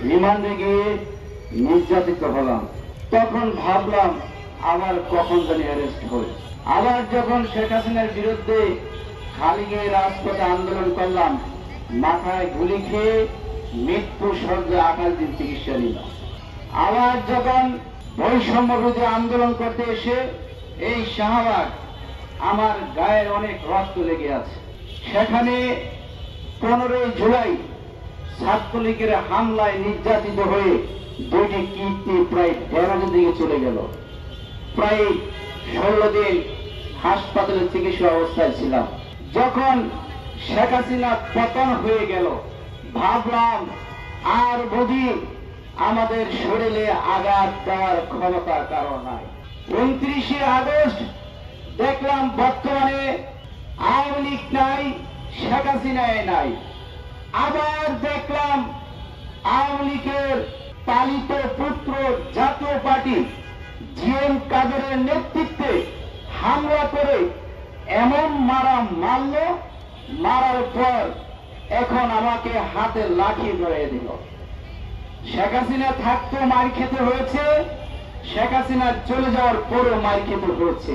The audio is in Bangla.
রিমান্ডে গিয়ে নির্যাতিত হলাম। তখন ভাবলাম আবার কখন জানি অ্যারেস্ট হই। আবার যখন শেখ হাসিনার বিরুদ্ধে খালি গায়ে রাজপথে আন্দোলন করলাম, মাথায় গুলি খেয়ে মৃত্যু সজ্জা 28 দিন চিকিৎসা নিলাম। আবার যখন বৈষম্য বিরোধী আন্দোলন করতে এসে এই শাহবাগ, আমার গায়ের অনেক রক্ত লেগে আছে। সেখানে 15 জুলাই ছাত্রলীগের হামলায় নির্যাতিত হয়ে দুইটি কিডনি প্রায় ড্যামেজের দিকে চলে গেল। প্রায় 16 দিন হাসপাতালে চিকিৎসা অবস্থায় ছিলাম। যখন শেখ হাসিনা পতন হয়ে গেল, ভাবলাম আর বুঝি আমাদের শরীরে আঘাত দেওয়ার ক্ষমতা কারণ নাই। 29শে আগস্ট দেখলাম বর্তমানে আওয়ামী লীগ নাই, শেখ হাসিনায় নাই। আবার দেখলাম আওয়ামী লীগের পালিত পুত্র জাতীয় পার্টি জিএম কাদেরের নেতৃত্বে হামলা করে এমন মারল, মারার পর এখন আমাকে হাতে লাঠি ধরে দিল। শেখ হাসিনা থাকতেও মার খেতে হয়েছে, শেখ হাসিনা চলে যাওয়ার পরেও মার খেতে হয়েছে।